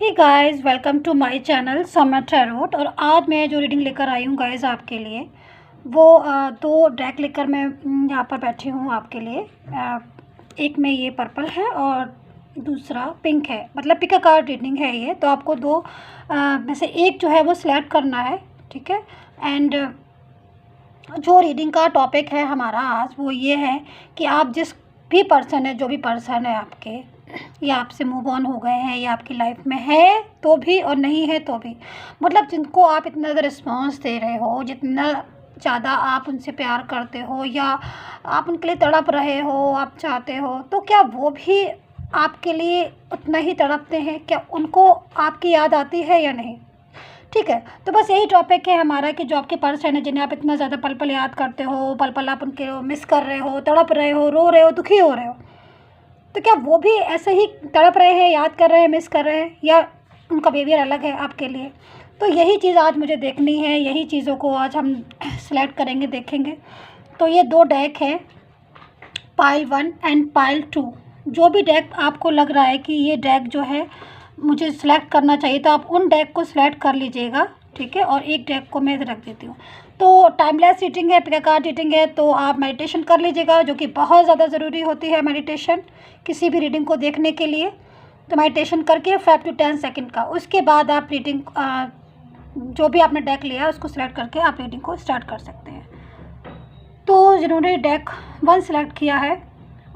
Hey guys, welcome to my channel Saumya Tarot. और आज मैं जो रीडिंग लेकर आई हूँ गाइस आपके लिए वो दो डेक लेकर मैं यहाँ पर बैठी हूँ आपके लिए। एक में ये पर्पल है और दूसरा पिंक है, मतलब पिक अ कार्ड रीडिंग है ये। तो आपको दो में से एक जो है वो सिलेक्ट करना है, ठीक है। एंड जो रीडिंग का टॉपिक है हमारा आज वो ये है कि आप जिस भी पर्सन है, जो भी पर्सन है आपके, या आपसे मूव ऑन हो गए हैं या आपकी लाइफ में है तो भी और नहीं है तो भी, मतलब जिनको आप इतना ज़्यादा रिस्पॉन्स दे रहे हो, जितना ज़्यादा आप उनसे प्यार करते हो या आप उनके लिए तड़प रहे हो, आप चाहते हो, तो क्या वो भी आपके लिए उतना ही तड़पते हैं? क्या उनको आपकी याद आती है या नहीं? ठीक है, तो बस यही टॉपिक है हमारा कि जो आपके पर्सन है, जिन्हें आप इतना ज़्यादा पल पल याद करते हो, पल पल आप उनके मिस कर रहे हो, तड़प रहे हो, रो रहे हो, दुखी हो रहे हो, तो क्या वो भी ऐसे ही तड़प रहे हैं, याद कर रहे हैं, मिस कर रहे हैं, या उनका बिहेवियर अलग है आपके लिए? तो यही चीज़ आज मुझे देखनी है, यही चीज़ों को आज हम सेलेक्ट करेंगे, देखेंगे। तो ये दो डेक है, पाइल 1 एंड पाइल 2। जो भी डेक आपको लग रहा है कि ये डेक जो है मुझे सिलेक्ट करना चाहिए, तो आप उन डेक को सिलेक्ट कर लीजिएगा, ठीक है। और एक डेक को मैं रख देती हूँ। तो टाइमलेस रीडिंग है, पिक कार्ड रीडिंग है, तो आप मेडिटेशन कर लीजिएगा, जो कि बहुत ज़्यादा ज़रूरी होती है मेडिटेशन किसी भी रीडिंग को देखने के लिए। तो मेडिटेशन करके 5 to 10 सेकंड का, उसके बाद आप रीडिंग जो भी आपने डेक लिया उसको सिलेक्ट करके आप रीडिंग को स्टार्ट कर सकते हैं। तो जिन्होंने डेक 1 सिलेक्ट किया है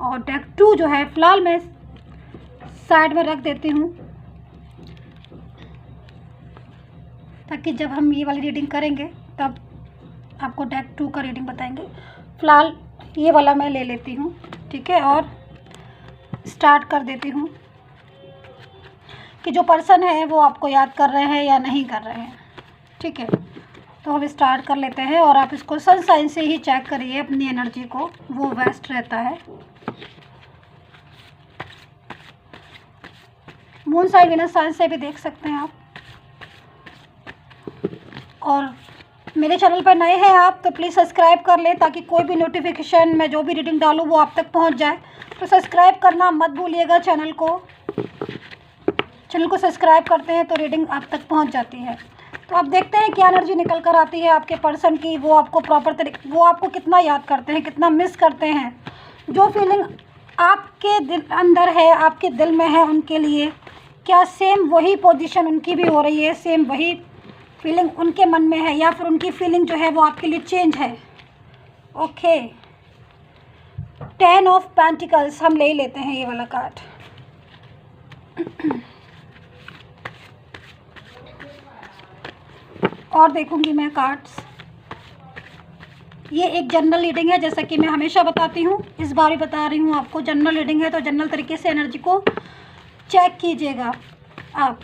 और डेक 2 जो है फ़िलहाल मैं साइड में रख देती हूँ, ताकि जब हम ये वाली रीडिंग करेंगे तब आपको डेक 2 का रीडिंग बताएंगे। फ़िलहाल ये वाला मैं ले लेती हूँ, ठीक है, और स्टार्ट कर देती हूँ कि जो पर्सन है वो आपको याद कर रहे हैं या नहीं कर रहे हैं, ठीक है। तो हम स्टार्ट कर लेते हैं और आप इसको सन साइन से ही चेक करिए अपनी एनर्जी को, वो बेस्ट रहता है। मून साइन, वीनस साइन से भी देख सकते हैं आप। और मेरे चैनल पर नए हैं आप तो प्लीज़ सब्सक्राइब कर लें, ताकि कोई भी नोटिफिकेशन मैं जो भी रीडिंग डालूँ वो आप तक पहुंच जाए। तो सब्सक्राइब करना मत भूलिएगा चैनल को सब्सक्राइब करते हैं तो रीडिंग आप तक पहुंच जाती है। तो आप देखते हैं क्या एनर्जी निकल कर आती है आपके पर्सन की। वो आपको प्रॉपर तरीके, वो आपको कितना याद करते हैं, कितना मिस करते हैं, जो फीलिंग आपके दिल अंदर है, आपके दिल में है उनके लिए, क्या सेम वही पोजीशन उनकी भी हो रही है, सेम वही फीलिंग उनके मन में है, या फिर उनकी फीलिंग जो है वो आपके लिए चेंज है? ओके, 10 ऑफ पेंटिकल्स हम ले ही लेते हैं ये वाला कार्ड। और देखूंगी मैं कार्ड्स। ये एक जनरल रीडिंग है, जैसा कि मैं हमेशा बताती हूँ, इस बार भी बता रही हूँ आपको। जनरल रीडिंग है तो जनरल तरीके से एनर्जी को चेक कीजिएगा आप,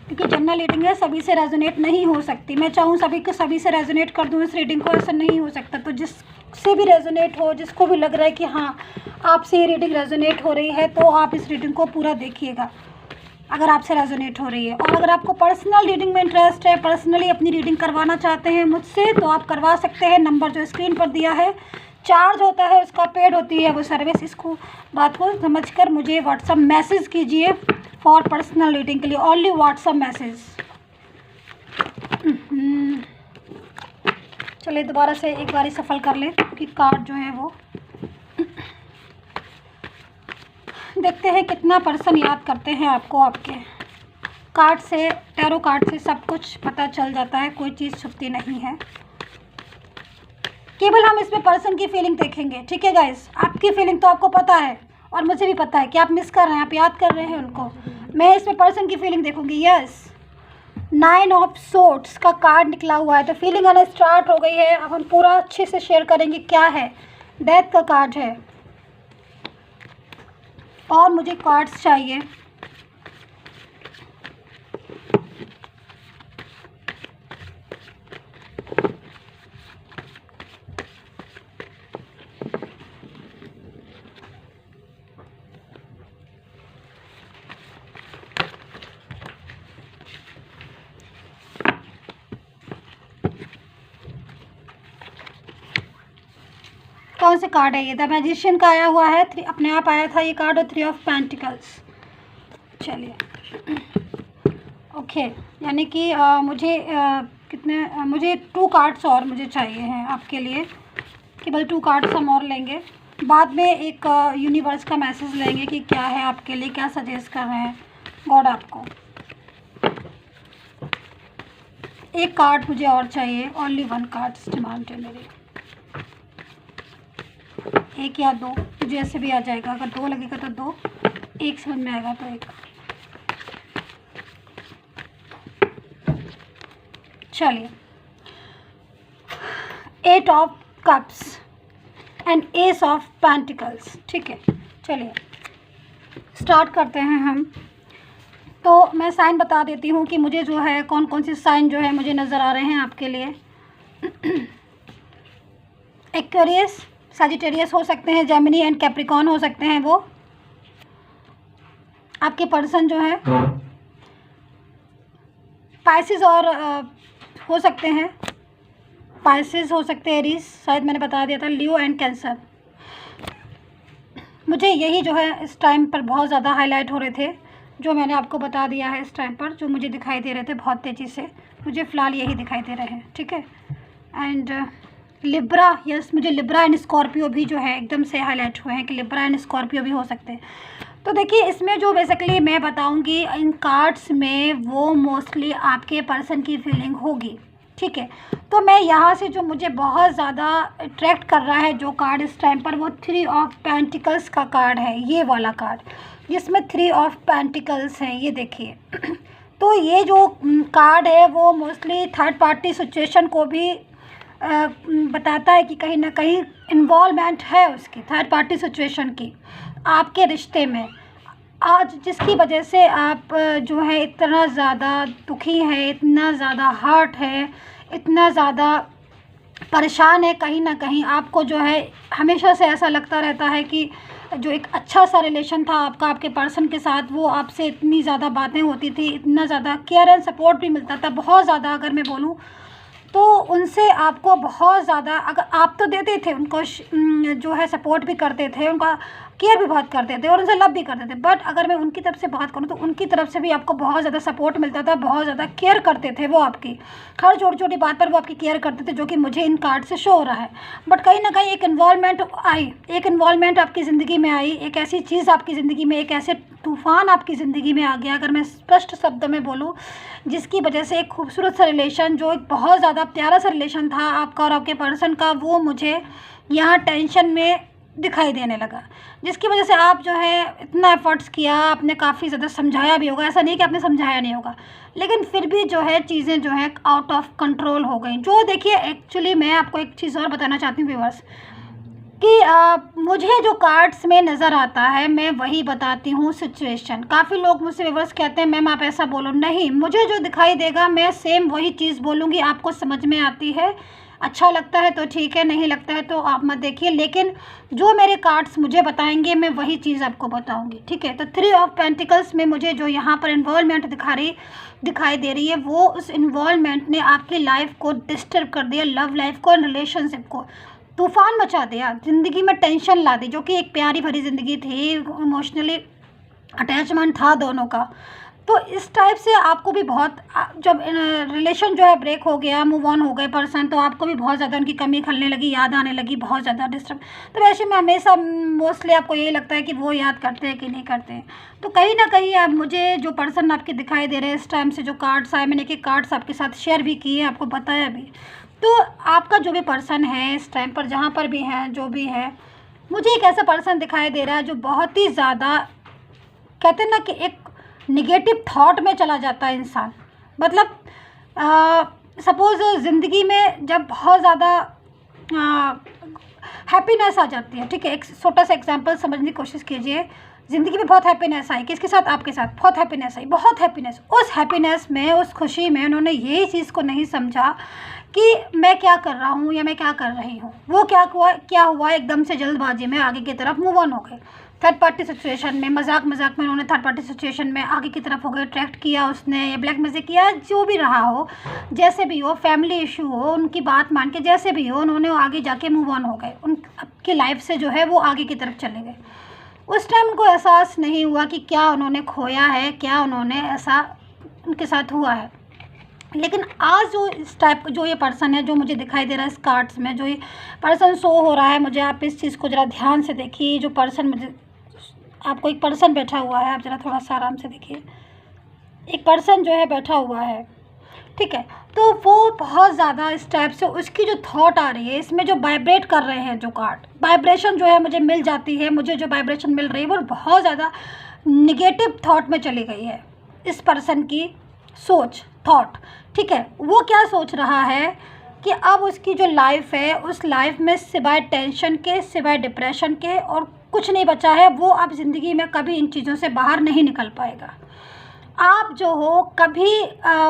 क्योंकि जनरल रीडिंग है, सभी से रेजोनेट नहीं हो सकती। मैं चाहूँ सभी से रेजोनेट कर दूँ इस रीडिंग को, ऐसा नहीं हो सकता। तो जिससे भी रेजोनेट हो, जिसको भी लग रहा है कि हाँ आपसे ये रीडिंग रेजोनेट हो रही है, तो आप इस रीडिंग को पूरा देखिएगा अगर आपसे रेजोनेट हो रही है। और अगर आपको पर्सनल रीडिंग में इंटरेस्ट है, पर्सनली अपनी रीडिंग करवाना चाहते हैं मुझसे, तो आप करवा सकते हैं। नंबर जो स्क्रीन पर दिया है, चार्ज होता है उसका, पेड होती है वो सर्विस। इसको बात को समझकर मुझे व्हाट्सअप मैसेज कीजिए फॉर पर्सनल रीडिंग के लिए, ओनली व्हाट्सअप मैसेज। चलिए दोबारा से एक बार सफल कर ले, क्योंकि कार्ड जो है वो देखते हैं कितना पर्सन याद करते हैं आपको। आपके कार्ड से, टैरो कार्ड से सब कुछ पता चल जाता है, कोई चीज़ छुपती नहीं है। केवल हम इसमें पर्सन की फीलिंग देखेंगे, ठीक है गाइस। आपकी फीलिंग तो आपको पता है और मुझे भी पता है कि आप मिस कर रहे हैं, आप याद कर रहे हैं उनको। मैं इसमें पर्सन की फीलिंग देखूंगी। यस, 9 ऑफ सोर्ड्स का कार्ड निकला हुआ है, तो फीलिंग आना स्टार्ट हो गई है। अब हम पूरा अच्छे से शेयर करेंगे क्या है। डेथ का कार्ड है और मुझे कार्ड्स चाहिए। कौन से कार्ड है ये? द मैजिशियन का आया हुआ है, अपने आप आया था ये कार्ड, और 3 ऑफ पेंटिकल्स। चलिए ओके, यानी कि मुझे 2 कार्ड्स और मुझे चाहिए हैं आपके लिए, केवल 2 कार्ड्स हम और लेंगे। बाद में एक यूनिवर्स का मैसेज लेंगे कि क्या है आपके लिए, क्या सजेस्ट कर रहे हैं गॉड आपको। एक कार्ड मुझे और चाहिए, ओनली 1 कार्ड्स डिमांड है मेरी, 1 या 2 मुझे ऐसे भी आ जाएगा, अगर 2 लगेगा तो 2, 1 समझ में आएगा तो 1। चलिए 8 of cups and S of pentacles, ठीक है। चलिए स्टार्ट करते हैं हम। तो मैं साइन बता देती हूँ कि मुझे जो है कौन कौन सी साइन जो है मुझे नज़र आ रहे हैं आपके लिए। एक्वेरियस, सजिटेरियस हो सकते हैं, जेमिनी एंड कैप्रिकॉर्न हो सकते हैं वो आपके पर्सन जो है। पाइसेस और हो सकते हैं, पाइसेस हो सकते हैं, एरीज शायद मैंने बता दिया था, लियो एंड कैंसर। मुझे यही जो है इस टाइम पर बहुत ज़्यादा हाईलाइट हो रहे थे, जो मैंने आपको बता दिया है इस टाइम पर, जो मुझे दिखाई दे रहे थे बहुत तेज़ी से, मुझे फ़िलहाल यही दिखाई दे रहे हैं, ठीक है। एंड लिब्रा, यस मुझे लिब्रा एंड स्कॉर्पियो भी जो है एकदम से हाईलाइट हुए हैं कि लिब्रा एंड स्कॉर्पियो भी हो सकते हैं। तो देखिए इसमें जो बेसिकली मैं बताऊंगी इन कार्ड्स में, वो मोस्टली आपके पर्सन की फीलिंग होगी, ठीक है। तो मैं यहाँ से जो मुझे बहुत ज़्यादा अट्रैक्ट कर रहा है जो कार्ड इस टाइम पर, वो 3 ऑफ पेंटिकल्स का कार्ड है, ये वाला कार्ड जिसमें 3 ऑफ पेंटिकल्स हैं, ये देखिए। तो ये जो कार्ड है वो मोस्टली थर्ड पार्टी सिचुएशन को भी बताता है कि कहीं ना कहीं इन्वॉल्वमेंट है उसकी, थर्ड पार्टी सिचुएशन की आपके रिश्ते में आज, जिसकी वजह से आप जो है इतना ज़्यादा दुखी है, इतना ज़्यादा हर्ट है, इतना ज़्यादा परेशान है। कहीं ना कहीं आपको जो है हमेशा से ऐसा लगता रहता है कि जो एक अच्छा सा रिलेशन था आपका आपके पर्सन के साथ, वो आपसे इतनी ज़्यादा बातें होती थी, इतना ज़्यादा केयर एंड सपोर्ट भी मिलता था, बहुत ज़्यादा अगर मैं बोलूँ तो उनसे आपको बहुत ज़्यादा, अगर आप तो देते थे उनको जो है सपोर्ट भी करते थे, उनका केयर भी बहुत करते थे और उनसे लव भी करते थे, बट अगर मैं उनकी तरफ से बात करूँ तो उनकी तरफ से भी आपको बहुत ज़्यादा सपोर्ट मिलता था, बहुत ज़्यादा केयर करते थे वो आपकी, हर छोटी छोटी बात पर वो आपकी केयर करते थे, जो कि मुझे इन कार्ड से शो हो रहा है। बट कहीं ना कहीं एक इन्वॉल्वमेंट आपकी ज़िंदगी में आई, एक ऐसी चीज़ आपकी ज़िंदगी में, एक ऐसे तूफ़ान आपकी ज़िंदगी में आ गया, अगर मैं स्पष्ट शब्द में बोलूँ, जिसकी वजह से एक खूबसूरत सा रिलेशन, जो एक बहुत ज़्यादा प्यारा सा रिलेशन था आपका और आपके पर्सन का, वो मुझे यहाँ टेंशन में दिखाई देने लगा, जिसकी वजह से आप जो है इतना एफर्ट्स किया, आपने काफ़ी ज़्यादा समझाया भी होगा, ऐसा नहीं कि आपने समझाया नहीं होगा, लेकिन फिर भी जो है चीज़ें जो है आउट ऑफ कंट्रोल हो गई। जो देखिए एक्चुअली मैं आपको एक चीज़ और बताना चाहती हूँ व्यूअर्स, कि मुझे जो कार्ड्स में नज़र आता है मैं वही बताती हूँ सिचुएशन। काफ़ी लोग मुझसे व्यूअर्स कहते हैं मैम आप ऐसा बोलो, नहीं, मुझे जो दिखाई देगा मैं सेम वही चीज़ बोलूँगी, आपको समझ में आती है, अच्छा लगता है तो ठीक है, नहीं लगता है तो आप मत देखिए, लेकिन जो मेरे कार्ड्स मुझे बताएंगे मैं वही चीज़ आपको बताऊंगी, ठीक है। तो 3 ऑफ पेंटिकल्स में मुझे जो यहाँ पर इन्वॉल्वमेंट दिखाई दे रही है, वो उस इन्वॉल्वमेंट ने आपकी लाइफ को डिस्टर्ब कर दिया, लव लाइफ को, रिलेशनशिप को तूफ़ान मचा दिया, ज़िंदगी में टेंशन ला दी, जो कि एक प्यारी भरी ज़िंदगी थी, इमोशनली अटैचमेंट था दोनों का। तो इस टाइप से आपको भी बहुत, जब रिलेशन जो है ब्रेक हो गया, मूव ऑन हो गए पर्सन, तो आपको भी बहुत ज़्यादा उनकी कमी खलने लगी, याद आने लगी, बहुत ज़्यादा डिस्टर्ब। तो वैसे में हमेशा मोस्टली आपको यही लगता है कि वो याद करते हैं कि नहीं करते हैं। तो कहीं ना कहीं अब मुझे जो पर्सन आपके दिखाई दे रहे हैं इस टाइम से, जो कार्ड्स आए, मैंने एक कार्ड्स आपके साथ शेयर भी किए, आपको बताया भी। तो आपका जो भी पर्सन है इस टाइम पर, जहाँ पर भी है, जो भी है, मुझे एक ऐसा पर्सन दिखाई दे रहा है जो बहुत ही ज़्यादा, कहते हैं ना कि एक निगेटिव थॉट में चला जाता है इंसान। मतलब सपोज़ ज़िंदगी में जब बहुत ज़्यादा हैप्पीनेस आ जाती है, ठीक है, एक छोटा सा एग्जांपल समझने की कोशिश कीजिए। ज़िंदगी में बहुत हैप्पीनेस आई, किसके साथ, आपके साथ बहुत हैप्पीनेस आई, बहुत हैप्पीनेस, उस हैप्पीनेस में, उस खुशी में उन्होंने यही चीज़ को नहीं समझा कि मैं क्या कर रहा हूँ या मैं क्या कर रही हूँ। वो क्या हुआ एकदम से जल्दबाजी में आगे की तरफ मूव ऑन हो गए, थर्ड पार्टी सिचुएशन में, मजाक में उन्होंने थर्ड पार्टी सिचुएशन में आगे की तरफ हो गए, अट्रैक्ट किया उसने, या ब्लैक मैजिक किया, जो भी रहा हो, जैसे भी हो, फैमिली इशू हो, उनकी बात मान के जैसे भी हो, उन्होंने आगे जाके मूव ऑन हो गए, उनकी लाइफ से जो है वो आगे की तरफ चले गए। उस टाइम उनको एहसास नहीं हुआ कि क्या उन्होंने खोया है, क्या उन्होंने ऐसा उनके साथ हुआ है। लेकिन आज जो इस टाइप जो ये पर्सन है जो मुझे दिखाई दे रहा है इस कार्ड्स में, जो ये पर्सन शो हो रहा है मुझे, आप इस चीज़ को ज़रा ध्यान से देखिए। जो पर्सन मुझे, आपको एक पर्सन बैठा हुआ है, आप ज़रा थोड़ा सा आराम से देखिए। एक पर्सन जो है बैठा हुआ है, ठीक है। तो वो बहुत ज़्यादा इस टाइप से उसकी जो थॉट आ रही है, इसमें जो वाइब्रेट कर रहे हैं जो कार्ड, वाइब्रेशन जो है मुझे मिल जाती है, मुझे जो वाइब्रेशन मिल रही है वो बहुत ज़्यादा निगेटिव थॉट में चली गई है इस पर्सन की सोच, थॉट, ठीक है। वो क्या सोच रहा है कि अब उसकी जो लाइफ है, उस लाइफ में सिवाय टेंशन के, सिवाय डिप्रेशन के और कुछ नहीं बचा है। वो अब ज़िंदगी में कभी इन चीज़ों से बाहर नहीं निकल पाएगा। आप जो हो कभी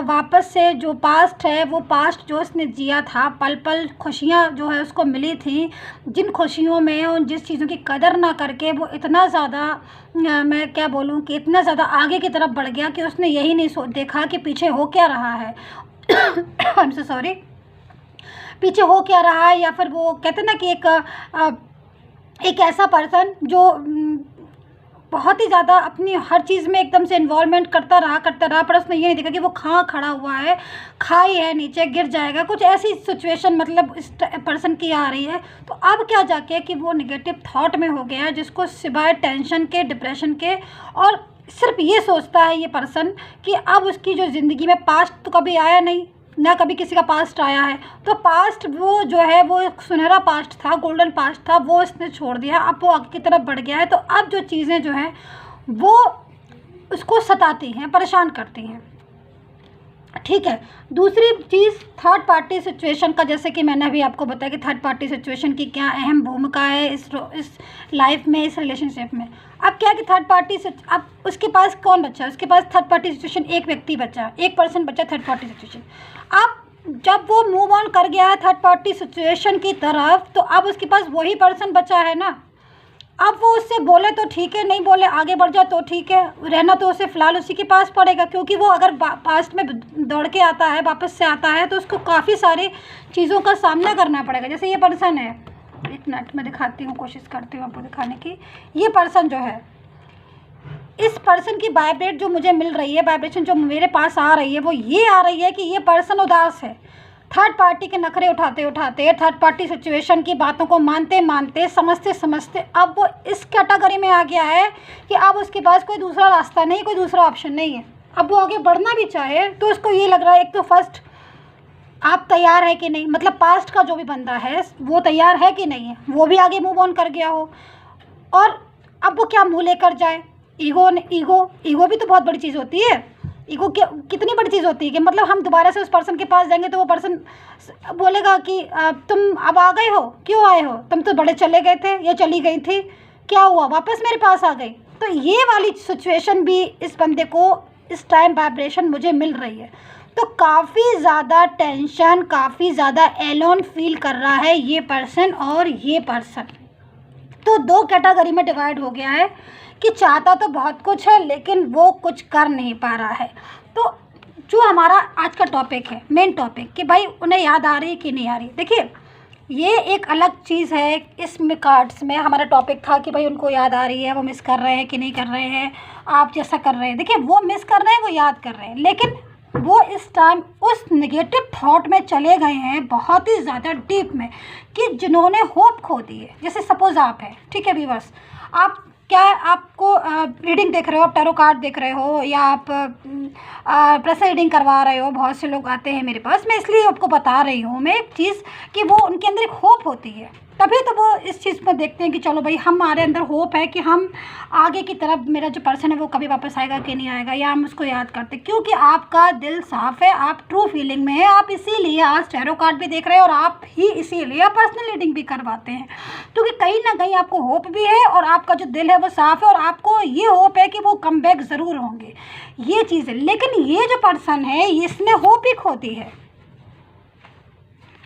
वापस से जो पास्ट है, वो पास्ट जो उसने जिया था, पल पल खुशियाँ जो है उसको मिली थी, जिन खुशियों में और जिस चीज़ों की कदर ना करके वो इतना ज़्यादा, मैं क्या बोलूँ कि इतना ज़्यादा आगे की तरफ बढ़ गया कि उसने यही नहीं देखा कि पीछे हो क्या रहा है। आई एम सो सॉरी, पीछे हो क्या रहा है। या फिर वो कहते हैं ना कि एक ऐसा पर्सन जो बहुत ही ज़्यादा अपनी हर चीज़ में एकदम से इन्वॉल्वमेंट करता रहा, पर उसने ये नहीं देखा कि वो कहाँ खड़ा हुआ है, खाई है, नीचे गिर जाएगा, कुछ ऐसी सिचुएशन मतलब इस पर्सन की आ रही है। तो अब क्या जाके कि वो नेगेटिव थॉट में हो गया है, जिसको सिवाय टेंशन के, डिप्रेशन के, और सिर्फ ये सोचता है ये पर्सन कि अब उसकी जो ज़िंदगी में पास्ट तो कभी आया नहीं, ना कभी किसी का पास्ट आया है। तो पास्ट वो जो है वो एक सुनहरा पास्ट था, गोल्डन पास्ट था, वो इसने छोड़ दिया, अब वो आगे की तरफ बढ़ गया है। तो अब जो चीज़ें जो हैं वो उसको सताती हैं, परेशान करती हैं, ठीक है। दूसरी चीज़ थर्ड पार्टी सिचुएशन का, जैसे कि मैंने अभी आपको बताया कि थर्ड पार्टी सिचुएशन की क्या अहम भूमिका है इस लाइफ में, इस रिलेशनशिप में। अब क्या कि थर्ड पार्टी से अब उसके पास कौन बचा है, उसके पास थर्ड पार्टी सिचुएशन एक व्यक्ति बचा, एक पर्सन बचा थर्ड पार्टी सिचुएशन। अब जब वो मूव ऑन कर गया है थर्ड पार्टी सिचुएशन की तरफ, तो अब उसके पास वही पर्सन बचा है ना। अब वो उससे बोले तो ठीक है, नहीं बोले आगे बढ़ जाए तो ठीक है, रहना तो उसे फ़िलहाल उसी के पास पड़ेगा, क्योंकि वो अगर पास्ट में दौड़ के आता है, वापस से आता है, तो उसको काफ़ी सारी चीज़ों का सामना करना पड़ेगा। जैसे ये पर्सन है, एक मिनट में दिखाती हूँ, कोशिश करती हूँ आपको दिखाने की। ये पर्सन जो है, इस पर्सन की वाइब्रेट जो मुझे मिल रही है, वाइब्रेशन जो मेरे पास आ रही है, वो ये आ रही है कि ये पर्सन उदास है। थर्ड पार्टी के नखरे उठाते उठाते, थर्ड पार्टी सिचुएशन की बातों को मानते मानते, समझते समझते, अब वो इस कैटेगरी में आ गया है कि अब उसके पास कोई दूसरा रास्ता नहीं, कोई दूसरा ऑप्शन नहीं है। अब वो आगे बढ़ना भी चाहे तो उसको ये लग रहा है, एक तो फर्स्ट आप तैयार है कि नहीं, मतलब पास्ट का जो भी बंदा है वो तैयार है कि नहीं है, वो भी आगे मूव ऑन कर गया हो, और अब वो क्या मुँह लेकर जाए। ईगो भी तो बहुत बड़ी चीज़ होती है। ईगो कितनी बड़ी चीज़ होती है कि मतलब हम दोबारा से उस पर्सन के पास जाएंगे तो वो पर्सन बोलेगा कि तुम अब आ गए हो, क्यों आए हो, तुम तो बड़े चले गए थे या चली गई थी, क्या हुआ, वापस मेरे पास आ गई। तो ये वाली सिचुएशन भी इस बंदे को इस टाइम वाइब्रेशन मुझे मिल रही है। तो काफ़ी ज़्यादा टेंशन, काफ़ी ज़्यादा एलोन फील कर रहा है ये पर्सन और ये पर्सन। तो दो कैटेगरी में डिवाइड हो गया है कि चाहता तो बहुत कुछ है लेकिन वो कुछ कर नहीं पा रहा है। तो जो हमारा आज का टॉपिक है, मेन टॉपिक, कि भाई उन्हें याद आ रही है कि नहीं आ रही। देखिए ये एक अलग चीज़ है, इसमें कार्ड्स में हमारा टॉपिक था कि भाई उनको याद आ रही है, वो मिस कर रहे हैं कि नहीं कर रहे हैं, आप जैसा कर रहे हैं। देखिए वो मिस कर रहे हैं, वो याद कर रहे हैं, लेकिन वो इस टाइम उस नेगेटिव थॉट में चले गए हैं, बहुत ही ज़्यादा डीप में, कि जिन्होंने होप खो दी है। जैसे सपोज़ आप हैं, ठीक है व्यूअर्स, आप क्या आपको रीडिंग देख रहे हो, आप टैरो कार्ड देख रहे हो, या आप पर्सनल रीडिंग करवा रहे हो, बहुत से लोग आते हैं मेरे पास, मैं इसलिए आपको बता रही हूँ मैं एक चीज़ कि वो उनके अंदर एक होप होती है, तभी तो वो इस चीज़ पर देखते हैं कि चलो भाई हमारे अंदर होप है कि हम आगे की तरफ, मेरा जो पर्सन है वो कभी वापस आएगा कि नहीं आएगा, या हम उसको याद करते, क्योंकि आपका दिल साफ़ है, आप ट्रू फीलिंग में है, आप इसीलिए आज टैरो कार्ड भी देख रहे हैं और आप ही इसीलिए आप पर्सनल रीडिंग भी करवाते हैं, क्योंकि कहीं ना कहीं आपको होप भी है और आपका जो दिल है वो साफ़ है और आपको ये होप है कि वो कम बैक ज़रूर होंगे, ये चीज़ है। लेकिन ये जो पर्सन है इसने होप ही खो दी है।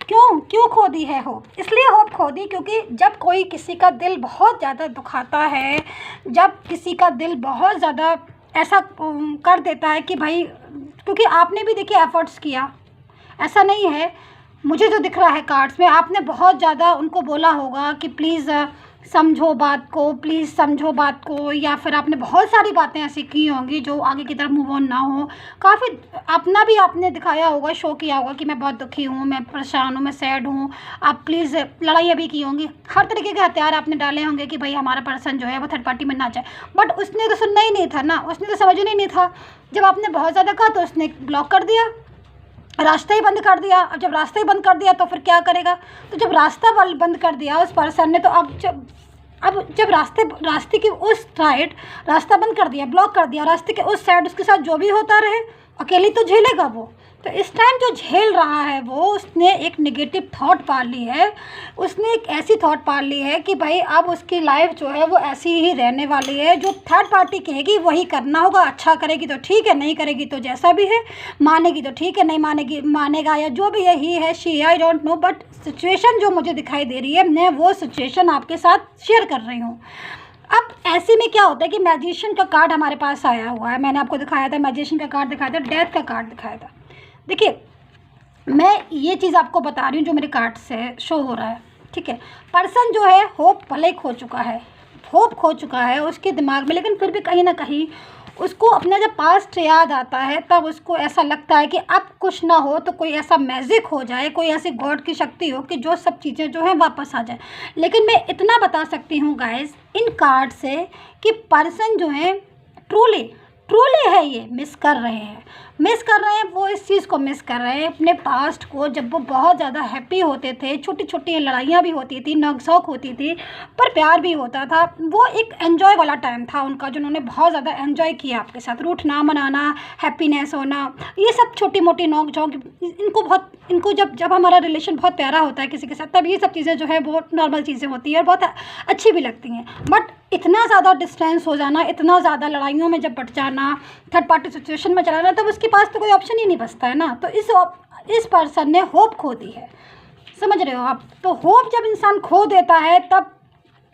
क्यों खो दी है होप? इसलिए होप खो दी क्योंकि जब कोई किसी का दिल बहुत ज़्यादा दुखाता है, जब किसी का दिल बहुत ज़्यादा ऐसा कर देता है कि भाई, क्योंकि आपने भी देखिए एफर्ट्स किया, ऐसा नहीं है, मुझे जो दिख रहा है कार्ड्स में, आपने बहुत ज़्यादा उनको बोला होगा कि प्लीज़ समझो बात को, प्लीज़ समझो बात को। या फिर आपने बहुत सारी बातें ऐसी की होंगी जो आगे की तरफ मूव ऑन ना हो। काफ़ी अपना भी आपने दिखाया होगा, शो किया होगा कि मैं बहुत दुखी हूँ, मैं परेशान हूँ, मैं सैड हूँ। आप प्लीज़ लड़ाइयाँ भी की होंगी, हर तरीके के हथियार आपने डाले होंगे कि भाई हमारा पर्सन जो है वो थर्ड पार्टी में ना जाए। बट उसने तो सुनना ही नहीं था ना, उसने तो समझना ही नहीं था। जब आपने बहुत ज़्यादा कहा तो उसने ब्लॉक कर दिया, रास्ता ही बंद कर दिया। अब जब रास्ता ही बंद कर दिया तो फिर क्या करेगा? तो जब रास्ता बंद कर दिया उस पर्सन ने, तो अब जब रास्ते की उस साइड रास्ता बंद कर दिया, ब्लॉक कर दिया, रास्ते के उस साइड उसके साथ जो भी होता रहे, अकेली तो झेलेगा वो। तो इस टाइम जो झेल रहा है वो, उसने एक नेगेटिव थॉट पाल ली है। उसने एक ऐसी थॉट पाल ली है कि भाई अब उसकी लाइफ जो है वो ऐसी ही रहने वाली है। जो थर्ड पार्टी कहेगी वही करना होगा। अच्छा करेगी तो ठीक है, नहीं करेगी तो जैसा भी है, मानेगी तो ठीक है, नहीं मानेगा या जो भी है, ही है, she, I don't know. But situation जो मुझे दिखाई दे रही है, मैं वो सिचुएशन आपके साथ शेयर कर रही हूँ। अब ऐसे में क्या होता है कि मैजिशियन का कार्ड हमारे पास आया हुआ है। मैंने आपको दिखाया था, मैजिशियन का कार्ड दिखाया था, डेथ का कार्ड दिखाया था। देखिए, मैं ये चीज़ आपको बता रही हूँ जो मेरे कार्ड से शो हो रहा है, ठीक है। पर्सन जो है होप भले खो चुका है, होप खो चुका है उसके दिमाग में, लेकिन फिर भी कहीं ना कहीं उसको अपना जब पास्ट याद आता है तब उसको ऐसा लगता है कि अब कुछ ना हो तो कोई ऐसा मैजिक हो जाए, कोई ऐसी गॉड की शक्ति हो कि जो सब चीज़ें जो हैं वापस आ जाए। लेकिन मैं इतना बता सकती हूँ गाइस इन कार्ड से कि पर्सन जो है ट्रूली है, ये मिस कर रहे हैं, वो इस चीज़ को मिस कर रहे हैं, अपने पास्ट को। जब वो बहुत ज़्यादा हैप्पी होते थे, छोटी छोटी लड़ाइयाँ भी होती थी, नोक-झोंक होती थी, पर प्यार भी होता था। वो एक एन्जॉय वाला टाइम था उनका, जो उन्होंने बहुत ज़्यादा एन्जॉय किया आपके साथ। रूठना, मनाना, हैप्पीनेस होना, ये सब छोटी मोटी नोक-झोंक इनको जब हमारा रिलेशन बहुत प्यारा होता है किसी के साथ, तब ये सब चीज़ें जो है बहुत नॉर्मल चीज़ें होती हैं और बहुत अच्छी भी लगती हैं। बट इतना ज़्यादा डिस्टेंस हो जाना, इतना ज़्यादा लड़ाइयों में जब बट जाना, थर्ड पार्टी सिचुएशन में चला जाना, तब उसके पास तो कोई ऑप्शन ही नहीं बचता है ना। तो इस पर्सन ने होप खो दी है, समझ रहे हो आप? तो होप जब इंसान खो देता है तब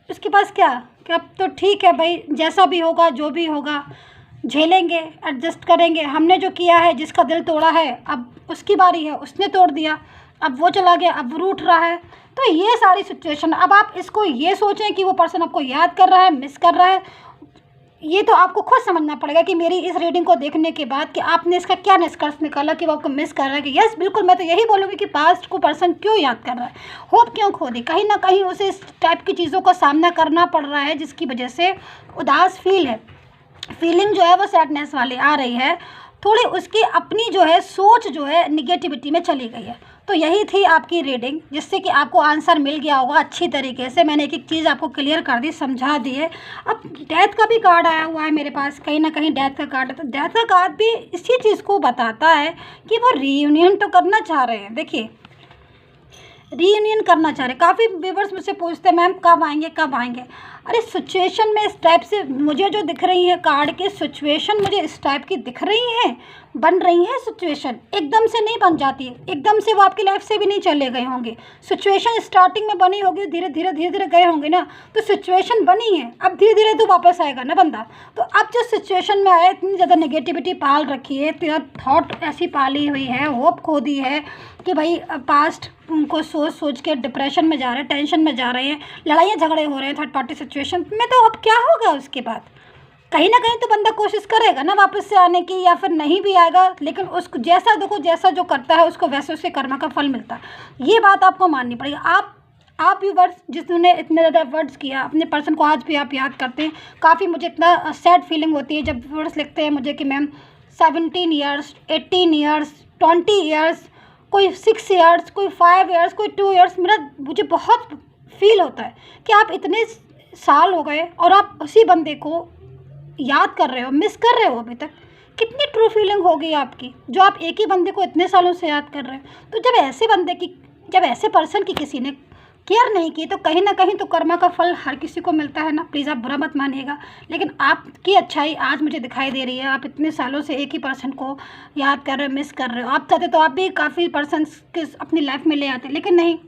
उसके पास क्या कि अब तो ठीक है भाई, जैसा भी होगा, जो भी होगा, झेलेंगे, एडजस्ट करेंगे। हमने जो किया है, जिसका दिल तोड़ा है, अब उसकी बारी है, उसने तोड़ दिया, अब वो चला गया, अब वो रूठ रहा है। तो ये सारी सिचुएशन, अब आप इसको ये सोचें कि वो पर्सन आपको याद कर रहा है, मिस कर रहा है, ये तो आपको खुद समझना पड़ेगा कि मेरी इस रीडिंग को देखने के बाद कि आपने इसका क्या निष्कर्ष निकाला कि वो आपको मिस कर रहा है। कि यस, बिल्कुल मैं तो यही बोलूँगी कि पास्ट को पर्सन क्यों याद कर रहा है, होप क्यों खो दी। कहीं ना कहीं उसे इस टाइप की चीज़ों का सामना करना पड़ रहा है जिसकी वजह से उदास फीलिंग जो है वो सैडनेस वाली आ रही है। थोड़ी उसकी अपनी जो है सोच जो है निगेटिविटी में चली गई है। तो यही थी आपकी रीडिंग, जिससे कि आपको आंसर मिल गया होगा अच्छी तरीके से। मैंने एक एक चीज़ आपको क्लियर कर दी, समझा दी है। अब डेथ का भी कार्ड आया हुआ है मेरे पास, कहीं ना कहीं डेथ का कार्ड है। तो डेथ का कार्ड भी इसी चीज़ को बताता है कि वो रीयूनियन तो करना चाह रहे हैं। देखिए, रीयूनियन करना चाह रहे। काफ़ी व्यूवर्स मुझसे पूछते हैं मैम कब आएंगे। अरे सिचुएशन में इस टाइप से मुझे जो दिख रही है कार्ड की सिचुएशन, मुझे इस टाइप की दिख रही हैं, बन रही है सिचुएशन। एकदम से नहीं बन जाती है, एकदम से वो आपकी लाइफ से भी नहीं चले गए होंगे। सिचुएशन स्टार्टिंग में बनी होगी, धीरे धीरे गए होंगे ना, तो सिचुएशन बनी है। अब धीरे धीरे तो वापस आएगा ना बंदा। तो अब जो सिचुएशन में आया, इतनी ज़्यादा नेगेटिविटी पाल रखी है, तेरा थॉट ऐसी पाली हुई है, होप खो दी है कि भाई पास्ट उनको सोच के डिप्रेशन में जा रहे हैं, टेंशन में जा रहे हैं, लड़ाइयाँ झगड़े हो रहे हैं थर्ड पार्टी सिचुएशन में। तो अब क्या होगा उसके बाद? कहीं ना कहीं तो बंदा कोशिश करेगा ना वापस से आने की, या फिर नहीं भी आएगा, लेकिन उसको जैसा देखो, जैसा जो करता है उसको वैसे उसके कर्म का फल मिलता है। ये बात आपको माननी पड़ेगी। आप भी वर्ड्स जिसने इतने ज़्यादा वर्ड्स किया अपने पर्सन को, आज भी आप याद करते हैं। काफ़ी मुझे इतना सैड फीलिंग होती है जब वर्ड्स लिखते हैं मुझे कि मैम 17 ईयर्स, 18 ईयर्स, 20 ईयर्स, कोई 6 ईयर्स, कोई 5 ईयर्स, कोई 2 ईयर्स। मुझे बहुत फील होता है कि आप इतने साल हो गए और आप उसी बंदे को याद कर रहे हो, मिस कर रहे हो अभी तक। कितनी ट्रू फीलिंग होगी आपकी, जो आप एक ही बंदे को इतने सालों से याद कर रहे हो। तो जब ऐसे पर्सन की किसी ने केयर नहीं की, तो कहीं ना कहीं तो कर्मा का फल हर किसी को मिलता है ना। प्लीज़ आप बुरा मत मानिएगा, लेकिन आपकी अच्छाई आज मुझे दिखाई दे रही है। आप इतने सालों से एक ही पर्सन को याद कर रहे हो, मिस कर रहे हो। आप चाहते तो आप भी काफ़ी पर्सन के अपनी लाइफ में ले आते, लेकिन नहीं,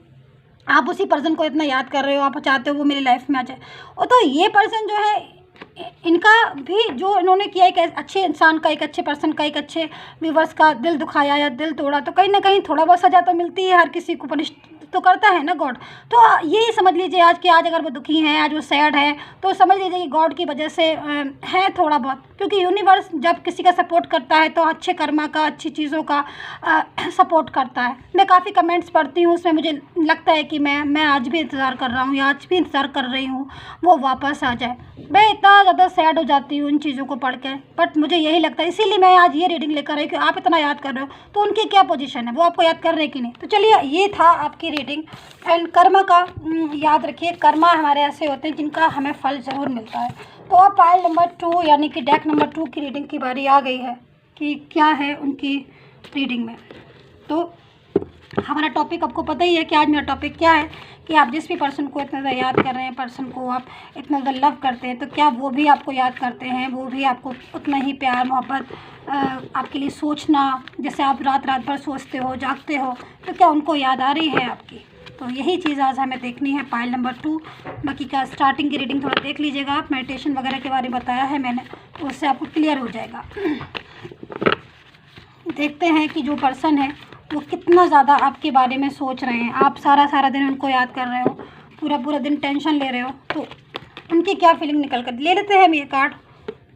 आप उसी पर्सन को इतना याद कर रहे हो, आप चाहते हो वो मेरी लाइफ में आ जाए। और तो ये पर्सन जो है, इनका भी जो इन्होंने किया, एक अच्छे इंसान का, एक अच्छे पर्सन का, एक अच्छे व्यूवर्स का दिल दुखाया या दिल तोड़ा, तो कहीं ना कहीं थोड़ा बहुत सज़ा तो मिलती है हर किसी को, तो करता है ना गॉड। तो यही समझ लीजिए आज कि आज अगर वो दुखी हैं, आज वो सैड है, तो समझ लीजिए कि गॉड की वजह से है थोड़ा बहुत, क्योंकि यूनिवर्स जब किसी का सपोर्ट करता है तो अच्छे कर्मा का, अच्छी चीज़ों का सपोर्ट करता है। मैं काफ़ी कमेंट्स पढ़ती हूँ, उसमें मुझे लगता है कि मैं आज भी इंतज़ार कर रहा हूँ या आज भी इंतज़ार कर रही हूँ वो वापस आ जाए। मैं इतना ज़्यादा सैड हो जाती हूँ इन चीज़ों को पढ़ के, बट मुझे यही लगता है, इसीलिए मैं आज ये रीडिंग लेकर आई कि आप इतना याद कर रहे हो तो उनकी क्या पोजीशन है, वो आपको याद कर रहे हैं कि नहीं। तो चलिए, ये था आपकी रीडिंग। एंड कर्मा का याद रखिए, कर्मा हमारे ऐसे होते हैं जिनका हमें फल ज़रूर मिलता है। तो अब पाइल नंबर 2 यानी कि डेक नंबर 2 की रीडिंग की बारी आ गई है कि क्या है उनकी रीडिंग में। तो हमारा टॉपिक आपको पता ही है कि आज मेरा टॉपिक क्या है, कि आप जिस भी पर्सन को इतना ज़्यादा याद कर रहे हैं, पर्सन को आप इतना ज़्यादा लव करते हैं, तो क्या वो भी आपको याद करते हैं, वो भी आपको उतना ही प्यार मोहब्बत आपके लिए सोचना, जैसे आप रात रात भर सोचते हो, जागते हो, तो क्या उनको याद आ रही है आपकी। तो यही चीज़ आज हमें देखनी है पाइल नंबर 2। बाकी का स्टार्टिंग की रीडिंग थोड़ा देख लीजिएगा आप, मेडिटेशन वगैरह के बारे में बताया है मैंने, तो उससे आपको क्लियर हो जाएगा। देखते हैं कि जो पर्सन है वो कितना ज़्यादा आपके बारे में सोच रहे हैं। आप सारा दिन उनको याद कर रहे हो, पूरा दिन टेंशन ले रहे हो, तो उनकी क्या फीलिंग निकल कर। ले लेते हैं हम ये कार्ड,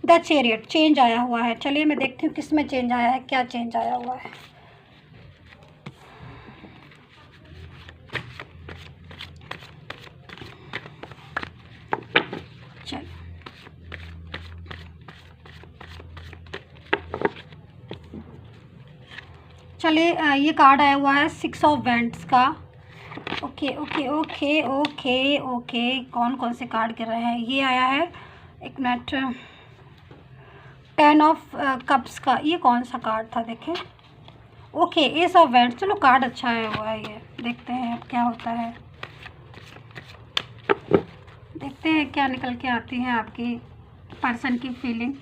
द चैरियट, चेंज आया हुआ है। चलिए मैं देखती हूँ किस में चेंज आया है, क्या चेंज आया हुआ है। चलिए ये कार्ड आया हुआ है 6 ऑफ वैंड्स का। Okay okay okay okay okay, कौन कौन से कार्ड गिर रहे हैं। ये आया है, एक मिनट, 10 ऑफ कप्स का। ये कौन सा कार्ड था देखें। Okay, S of wands. चलो कार्ड अच्छा आया हुआ है ये, देखते हैं अब क्या होता है, देखते हैं क्या निकल के आती है आपकी पर्सन की फीलिंग।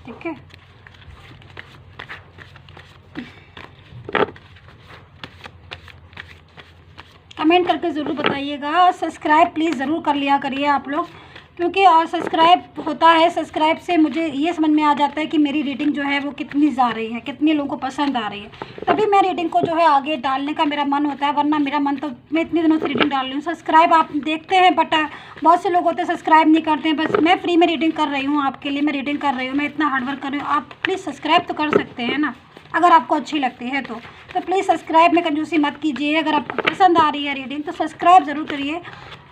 ठीक है, कमेंट करके ज़रूर बताइएगा। सब्सक्राइब प्लीज़ ज़रूर कर लिया करिए आप लोग, क्योंकि सब्सक्राइब होता है, सब्सक्राइब से मुझे ये समझ में आ जाता है कि मेरी रीडिंग जो है वो कितनी जा रही है, कितने लोगों को पसंद आ रही है, तभी मैं रीडिंग को जो है आगे डालने का मेरा मन होता है। वरना मेरा मन तो, मैं इतने दिनों से रीडिंग डाल रही हूँ। सब्सक्राइब आप देखते हैं, बट बहुत से लोग होते हैं सब्सक्राइब नहीं करते हैं। बस मैं फ्री में रीडिंग कर रही हूँ आपके लिए, मैं रीडिंग कर रही हूँ, मैं इतना हार्डवर्क कर रही हूँ। आप प्लीज़ सब्सक्राइब तो कर सकते हैं ना, अगर आपको अच्छी लगती है तो प्लीज़ सब्सक्राइब में कंजूसी मत कीजिए। अगर आपको पसंद आ रही है रीडिंग तो सब्सक्राइब ज़रूर करिए,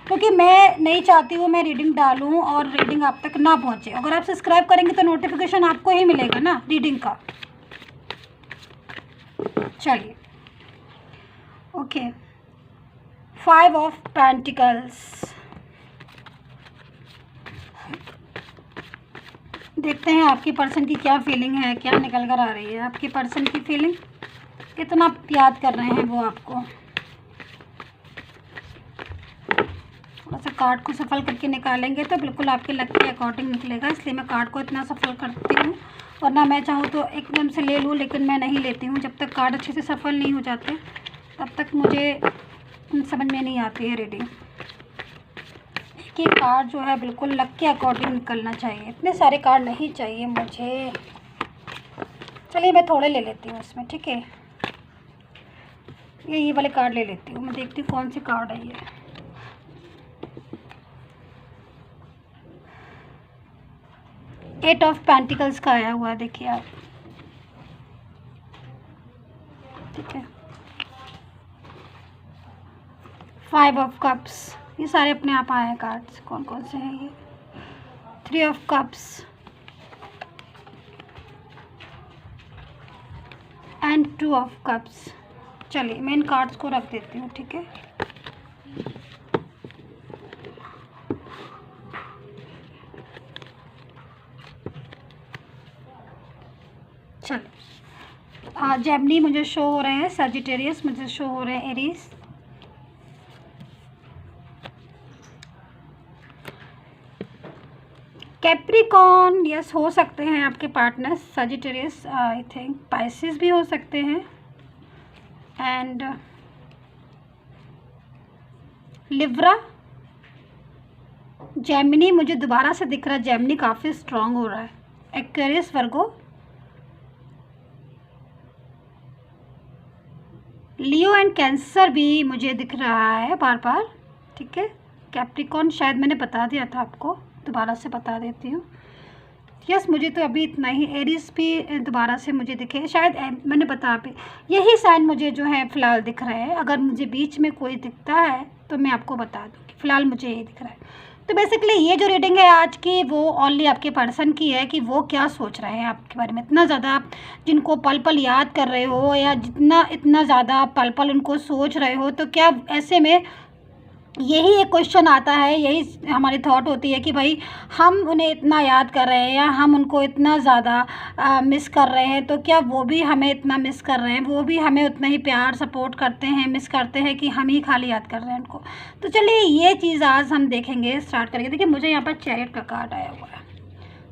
क्योंकि मैं नहीं चाहती हूँ मैं रीडिंग डालूँ और रीडिंग आप तक ना पहुँचे। अगर आप सब्सक्राइब करेंगे तो नोटिफिकेशन आपको ही मिलेगा ना रीडिंग का। चलिए, ओके, 5 ऑफ पेंटिकल्स। देखते हैं आपकी पर्सन की क्या फीलिंग है, क्या निकल कर आ रही है आपकी पर्सन की फीलिंग, कितना याद कर रहे हैं वो आपको। थोड़ा सा कार्ड को सफल करके निकालेंगे तो बिल्कुल आपके लक के अकॉर्डिंग निकलेगा, इसलिए मैं कार्ड को इतना सफल करती हूँ। वरना मैं चाहूँ तो एकदम से ले लूँ, लेकिन मैं नहीं लेती हूँ। जब तक कार्ड अच्छे से सफल नहीं हो जाते तब तक मुझे समझ में नहीं आती है रीडिंग। कि कार्ड जो है बिल्कुल लक के अकॉर्डिंग निकलना चाहिए, इतने सारे कार्ड नहीं चाहिए मुझे। चलिए मैं थोड़े ले लेती हूँ इसमें, ठीक है। ये वाले कार्ड ले लेती हूँ, मैं देखती हूँ कौन से कार्ड है ये। एट ऑफ पेंटिकल्स का आया हुआ है, देखिए आप, ठीक है। 5 ऑफ कप्स, ये सारे अपने आप आए हैं कार्ड्स, कौन कौन से हैं ये। 3 of cups and 2 of cups. चलिए मैं इन कार्ड्स को रख देती हूँ, ठीक है। चलो, जेमिनी मुझे शो हो रहे हैं, सजिटेरियस मुझे शो हो रहे हैं, एरीज, कैप्रिकॉर्न, यस हो सकते हैं आपके partners. Sagittarius, I think Pisces भी हो सकते हैं, एंड लिब्रा। जेमिनी मुझे दोबारा से दिख रहा है, जेमिनी काफ़ी स्ट्रांग हो रहा है। Aquarius, Virgo, Leo and cancer भी मुझे दिख रहा है बार बार, ठीक है। कैप्रिकॉन शायद मैंने बता दिया था आपको, दोबारा से बता देती हूँ। यस, मुझे तो अभी इतना ही। एरिस भी दोबारा से मुझे दिखे, शायद मैंने बता भी, यही साइन मुझे जो है फ़िलहाल दिख रहे हैं। अगर मुझे बीच में कोई दिखता है तो मैं आपको बता दूँगी, फ़िलहाल मुझे यही दिख रहा है। तो बेसिकली ये जो रीडिंग है आज की, वो ओनली आपके पर्सन की है कि वो क्या सोच रहे हैं आपके बारे में। इतना ज़्यादा आप जिनको पल पल याद कर रहे हो, या इतना ज़्यादा आप पल पल उनको सोच रहे हो, तो क्या ऐसे में यही एक क्वेश्चन आता है, यही हमारी थॉट होती है कि भाई हम उन्हें इतना याद कर रहे हैं या हम उनको इतना ज़्यादा मिस कर रहे हैं, तो क्या वो भी हमें इतना मिस कर रहे हैं, वो भी हमें उतना ही प्यार सपोर्ट करते हैं, मिस करते हैं, कि हम ही खाली याद कर रहे हैं उनको। तो चलिए ये चीज़ आज हम देखेंगे, स्टार्ट करेंगे। देखिए मुझे यहाँ पर चैरियट का कार्ड आया हुआ है,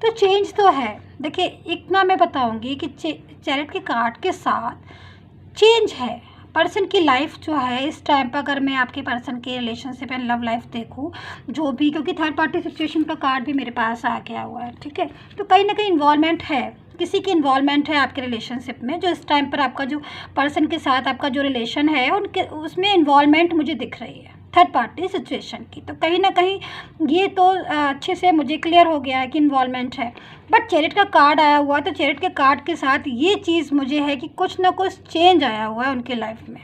तो चेंज तो है। देखिए इतना मैं बताऊँगी कि चैरियट के कार्ड के साथ चेंज है। पर्सन की लाइफ जो है इस टाइम पर, अगर मैं आपके पर्सन के रिलेशनशिप एंड लव लाइफ देखूं जो भी, क्योंकि थर्ड पार्टी सिचुएशन का कार्ड भी मेरे पास आ गया हुआ है, ठीक है। तो कहीं ना कहीं इन्वॉल्वमेंट है, किसी की इन्वॉल्वमेंट है आपके रिलेशनशिप में, जो इस टाइम पर आपका जो पर्सन के साथ आपका जो रिलेशन है उनके उसमें इन्वॉल्वमेंट मुझे दिख रही है थर्ड पार्टी सिचुएशन की। तो कहीं ना कहीं ये तो अच्छे से मुझे क्लियर हो गया है कि इन्वॉल्वमेंट है। बट चैरियट का कार्ड आया हुआ है, तो चैरियट के कार्ड के साथ ये चीज़ मुझे है कि कुछ ना कुछ चेंज आया हुआ है उनके लाइफ में।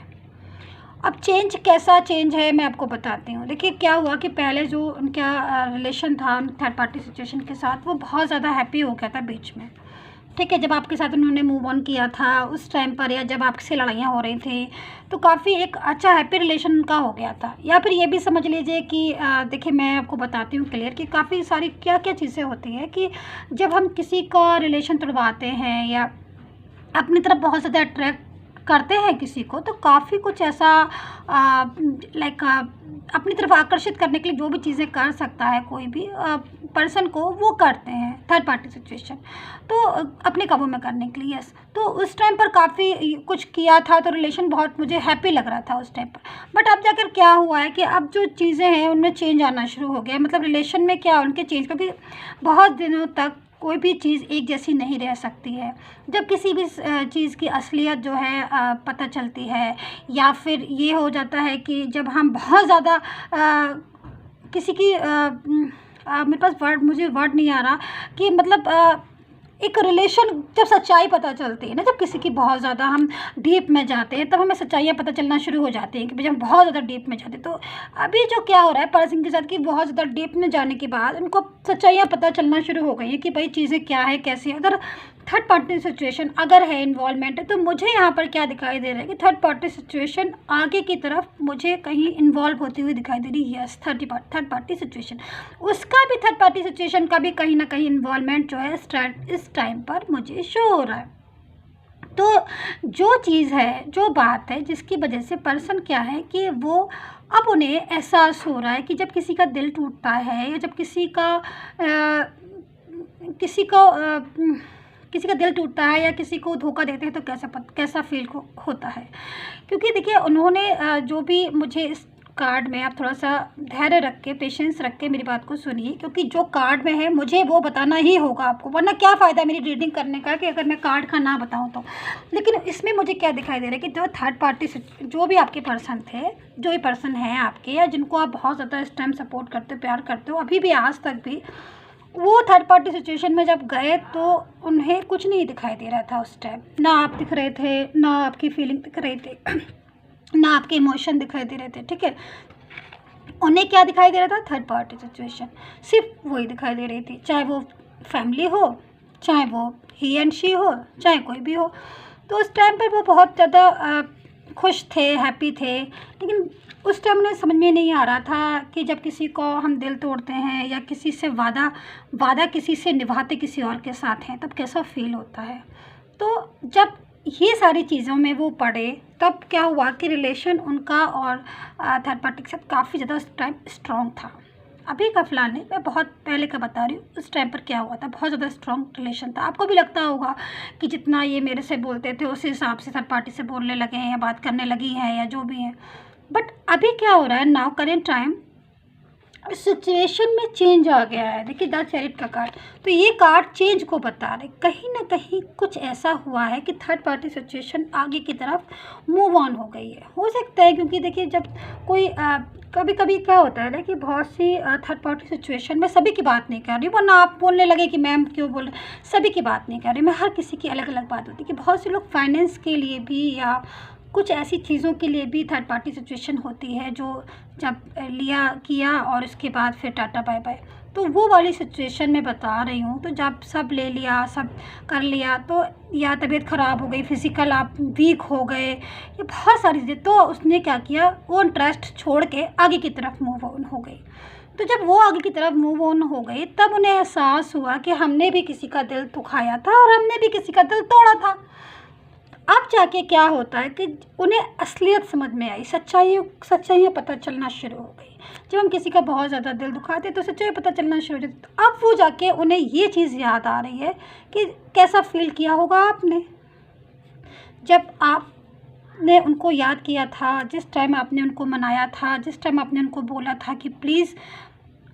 अब चेंज कैसा चेंज है मैं आपको बताती हूँ। देखिए क्या हुआ कि पहले जो उनका रिलेशन था थर्ड पार्टी सिचुएशन के साथ, वो बहुत ज़्यादा हैप्पी हो गया था बीच में, ठीक है। जब आपके साथ उन्होंने मूव ऑन किया था उस टाइम पर, या जब आपसे लड़ाइयाँ हो रही थी, तो काफ़ी एक अच्छा हैप्पी रिलेशन उनका हो गया था। या फिर ये भी समझ लीजिए कि देखिए मैं आपको बताती हूँ क्लियर कि काफ़ी सारी क्या क्या चीज़ें होती हैं कि जब हम किसी का रिलेशन तोड़वाते हैं या अपनी तरफ बहुत ज़्यादा अट्रैक्ट करते हैं किसी को, तो काफ़ी कुछ ऐसा लाइक अपनी तरफ आकर्षित करने के लिए जो भी चीज़ें कर सकता है कोई भी पर्सन को, वो करते हैं थर्ड पार्टी सिचुएशन, तो अपने काबू में करने के लिए। यस, तो उस टाइम पर काफ़ी कुछ किया था, तो रिलेशन बहुत मुझे हैप्पी लग रहा था उस टाइम पर। बट अब जाकर क्या हुआ है कि अब जो चीज़ें हैं उनमें चेंज आना शुरू हो गया, मतलब रिलेशन में क्या उनके चेंज, क्योंकि बहुत दिनों तक कोई भी चीज़ एक जैसी नहीं रह सकती है। जब किसी भी चीज़ की असलियत जो है पता चलती है, या फिर ये हो जाता है कि जब हम बहुत ज़्यादा किसी की मेरे पास मुझे वर्ड नहीं आ रहा कि मतलब एक रिलेशन, जब सच्चाई पता चलती है ना, जब किसी की बहुत ज़्यादा हम डीप में जाते हैं, तब हमें सच्चाइयाँ पता चलना शुरू हो जाती हैं कि जब हम बहुत ज़्यादा डीप में जाते हैं। तो अभी जो क्या हो रहा है पर्सन के साथ कि बहुत ज़्यादा डीप में जाने के बाद उनको सच्चाइयाँ पता चलना शुरू हो गई हैं कि भाई चीज़ें क्या है, कैसी है। अगर थर्ड पार्टी सिचुएशन अगर है, इन्वॉल्वमेंट है, तो मुझे यहाँ पर क्या दिखाई दे रहा है कि थर्ड पार्टी सिचुएशन आगे की तरफ मुझे कहीं इन्वॉल्व होती हुई दिखाई दे रही है। यस, थर्ड पार्टी सिचुएशन, उसका भी थर्ड पार्टी सिचुएशन का भी कहीं ना कहीं इन्वॉल्वमेंट जो है इस टाइम पर मुझे शो हो रहा है। तो जो चीज़ है, जो बात है, जिसकी वजह से पर्सन क्या है कि वो अब उन्हें एहसास हो रहा है कि जब किसी का दिल टूटता है, या जब किसी का दिल टूटता है या किसी को धोखा देते हैं, तो कैसा फील होता है। क्योंकि देखिए उन्होंने जो भी मुझे इस कार्ड में, आप थोड़ा सा धैर्य रख के, पेशेंस रख के मेरी बात को सुनिए, क्योंकि जो कार्ड में है मुझे वो बताना ही होगा आपको, वरना क्या फ़ायदा मेरी रीडिंग करने का कि अगर मैं कार्ड का ना बताऊं तो। लेकिन इसमें मुझे क्या दिखाई दे रहा है कि जो थर्ड पार्टी जो भी आपके पर्सन थे, जो भी पर्सन हैं आपके, या जिनको आप बहुत ज़्यादा इस टाइम सपोर्ट करते हो, प्यार करते हो, अभी भी आज तक भी, वो थर्ड पार्टी सिचुएशन में जब गए तो उन्हें कुछ नहीं दिखाई दे रहा था उस टाइम। ना आप दिख रहे थे, ना आपकी फीलिंग दिख रही थी, ना आपके इमोशन दिखाई दे रहे थे, ठीक है। उन्हें क्या दिखाई दे रहा था? थर्ड पार्टी सिचुएशन, सिर्फ वही दिखाई दे रही थी, चाहे वो फैमिली हो, चाहे वो ही एंड शी हो, चाहे कोई भी हो। तो उस टाइम पर वो बहुत ज़्यादा खुश थे, हैप्पी थे। लेकिन उस टाइम उन्हें समझ में नहीं आ रहा था कि जब किसी को हम दिल तोड़ते हैं, या किसी से वादा किसी से निभाते किसी और के साथ हैं, तब कैसा फील होता है। तो जब ये सारी चीज़ों में वो पड़े, तब क्या हुआ कि रिलेशन उनका और थर्ड पार्टी के साथ काफ़ी ज़्यादा उस टाइम स्ट्रॉन्ग था। अभी का फ़िलहाल नहीं, मैं बहुत पहले का बता रही हूँ। उस टाइम पर क्या हुआ था, बहुत ज़्यादा स्ट्रॉन्ग रिलेशन था। आपको भी लगता होगा कि जितना ये मेरे से बोलते थे उस हिसाब से थर्ड पार्टी से बोलने लगे हैं, या बात करने लगी हैं, या जो भी है। बट अभी क्या हो रहा है, नाउ करेंट टाइम, सिचुएशन में चेंज आ गया है। देखिए 10 चैरिट का कार्ड, तो ये कार्ड चेंज को बता रहे, कहीं ना कहीं कुछ ऐसा हुआ है कि थर्ड पार्टी सिचुएशन आगे की तरफ मूव ऑन हो गई है। हो सकता है क्योंकि देखिए जब कोई कभी कभी क्या होता है ना कि बहुत सी थर्ड पार्टी सिचुएशन में सभी की बात नहीं कर रही, वरना आप बोलने लगे कि मैम क्यों बोल रहे, सभी की बात नहीं कर रही मैं, हर किसी की अलग अलग बात होती है कि बहुत से लोग फाइनेंस के लिए भी या कुछ ऐसी चीज़ों के लिए भी थर्ड पार्टी सिचुएशन होती है जो जब लिया किया और उसके बाद फिर टाटा बाय बाय, तो वो वाली सिचुएशन में बता रही हूँ। तो जब सब ले लिया, सब कर लिया, तो या तबीयत ख़राब हो गई, फिज़िकल आप वीक हो गए, ये बहुत सारी चीज़ें, तो उसने क्या किया, वो इंटरेस्ट छोड़ के आगे की तरफ मूव ऑन हो गई। तो जब वो आगे की तरफ मूव ऑन हो गई तब उन्हें एहसास हुआ कि हमने भी किसी का दिल दुखाया था और हमने भी किसी का दिल तोड़ा था। अब जाके क्या होता है कि उन्हें असलियत समझ में आई, सच्चाइयाँ पता चलना शुरू हो गई। जब हम किसी का बहुत ज़्यादा दिल दुखाते तो सच्चाई पता चलना शुरू हो जाती, तो अब वो जाके उन्हें ये चीज़ याद आ रही है कि कैसा फील किया होगा आपने जब आपने उनको याद किया था, जिस टाइम आपने उनको मनाया था, जिस टाइम आपने उनको बोला था कि प्लीज़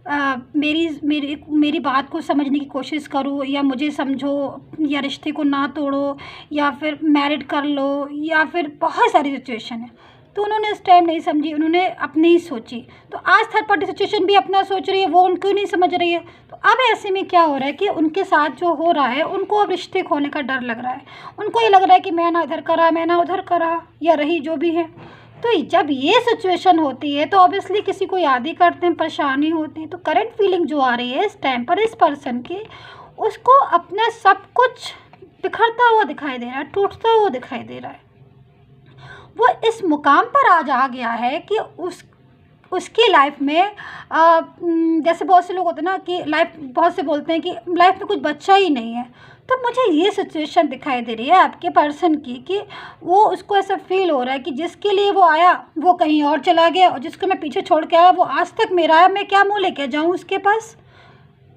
मेरी मेरी मेरी बात को समझने की कोशिश करो, या मुझे समझो, या रिश्ते को ना तोड़ो, या फिर मैरिड कर लो, या फिर बहुत सारी सिचुएशन है। तो उन्होंने उस टाइम नहीं समझी, उन्होंने अपनी ही सोची। तो आज थर्ड पार्टी सिचुएशन भी अपना सोच रही है, वो उनको ही नहीं समझ रही है। तो अब ऐसे में क्या हो रहा है कि उनके साथ जो हो रहा है, उनको अब रिश्ते खोने का डर लग रहा है। उनको ये लग रहा है कि मैं ना इधर करा, मैं ना उधर करा, या रही जो भी है। तो जब ये सिचुएशन होती है तो ऑब्वियसली किसी को याद ही करते हैं, परेशानी होती है। तो करंट फीलिंग जो आ रही है इस टाइम पर इस पर्सन की, उसको अपना सब कुछ बिखरता हुआ दिखाई दे रहा है, टूटता हुआ दिखाई दे रहा है। वो इस मुकाम पर आज आ गया है कि उसकी लाइफ में जैसे बहुत से लोग होते हैं ना कि लाइफ, बहुत से बोलते हैं कि लाइफ में कुछ बच्चा ही नहीं है। तो मुझे ये सिचुएशन दिखाई दे रही है आपके पर्सन की कि वो, उसको ऐसा फील हो रहा है कि जिसके लिए वो आया वो कहीं और चला गया, और जिसको मैं पीछे छोड़ के आया वो आज तक मेरा है, मैं क्या मुँह लेके जाऊँ उसके पास,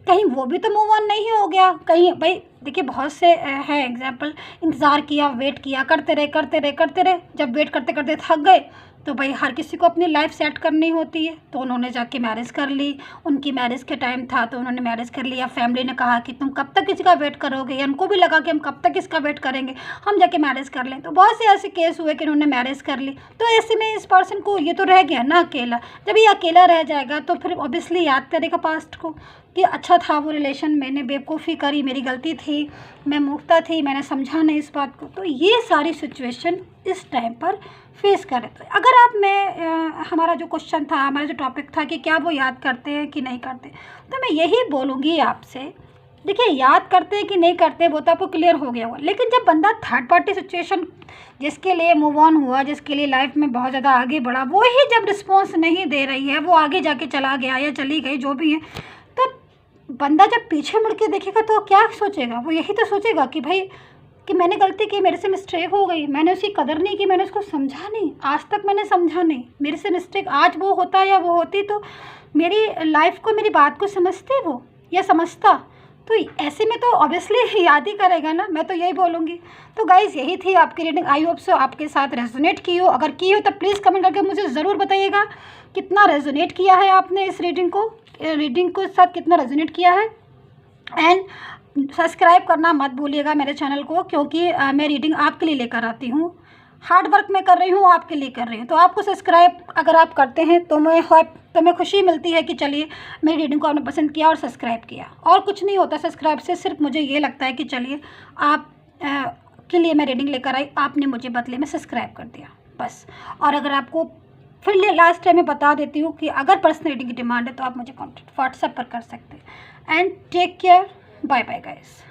कहीं वो भी तो मूव ऑन नहीं हो गया कहीं। भाई देखिए बहुत से है एग्जाम्पल, इंतज़ार किया, वेट किया, करते रहे, जब वेट करते करते थक गए तो भाई हर किसी को अपनी लाइफ सेट करनी होती है। तो उन्होंने जाके मैरिज कर ली, उनकी मैरिज के टाइम था तो उन्होंने मैरिज कर लिया। फैमिली ने कहा कि तुम कब तक किसी का वेट करोगे, या उनको भी लगा कि हम कब तक इसका वेट करेंगे, हम जाके मैरिज कर लें। तो बहुत से ऐसे केस हुए कि उन्होंने मैरिज कर ली। तो ऐसे में इस पर्सन को ये तो रह गया ना अकेला। जब ये अकेला रह जाएगा तो फिर ऑब्वियसली याद करेगा पास्ट को कि अच्छा था वो रिलेशन, मैंने बेवकूफ़ी करी, मेरी गलती थी, मैं मूर्खता थी, मैंने समझा नहीं इस बात को। तो ये सारी सिचुएशन इस टाइम पर फेस करें। तो अगर आप हमारा जो क्वेश्चन था, हमारा जो टॉपिक था कि क्या वो याद करते हैं कि नहीं करते, तो मैं यही बोलूँगी आपसे, देखिए याद करते हैं कि नहीं करते वो तो आपको क्लियर हो गया होगा। लेकिन जब बंदा थर्ड पार्टी सिचुएशन जिसके लिए मूव ऑन हुआ, जिसके लिए लाइफ में बहुत ज़्यादा आगे बढ़ा, वो ही जब रिस्पॉन्स नहीं दे रही है, वो आगे जाके चला गया या चली गई जो भी है, तो बंदा जब पीछे मुड़ के देखेगा तो क्या सोचेगा, वो यही तो सोचेगा कि भाई कि मैंने गलती की, मेरे से मिस्टेक हो गई, मैंने उसकी कदर नहीं की, मैंने उसको समझा नहीं, आज तक मैंने समझा नहीं, मेरे से मिस्टेक, आज वो होता या वो होती तो मेरी लाइफ को, मेरी बात को समझते वो या समझता। तो ऐसे में तो ऑब्वियसली याद ही करेगा ना, मैं तो यही बोलूँगी। तो गाइज़ यही थी आपकी रीडिंग, आई होप सो आपके साथ रेजोनेट की हो। अगर की हो तो प्लीज़ कमेंट करके मुझे ज़रूर बताइएगा कितना रेजोनेट किया है आपने इस रीडिंग को साथ कितना रेजोनेट किया है। एंड सब्सक्राइब करना मत भूलिएगा मेरे चैनल को, क्योंकि मैं रीडिंग आपके लिए लेकर आती हूँ, हार्ड वर्क मैं कर रही हूँ, आपके लिए कर रही हूँ। तो आपको सब्सक्राइब अगर आप करते हैं तो मैं खुशी मिलती है कि चलिए मेरी रीडिंग को आपने पसंद किया और सब्सक्राइब किया। और कुछ नहीं होता सब्सक्राइब से, सिर्फ मुझे ये लगता है कि चलिए आप के लिए मैं रीडिंग लेकर आई, आपने मुझे बदले में सब्सक्राइब कर दिया बस। और अगर आपको फिर लास्ट टाइम मैं बता देती हूँ कि अगर पर्सनल रीडिंग की डिमांड है तो आप मुझे कॉन्टैक्ट व्हाट्सएप पर कर सकते हैं। And take care, bye bye guys.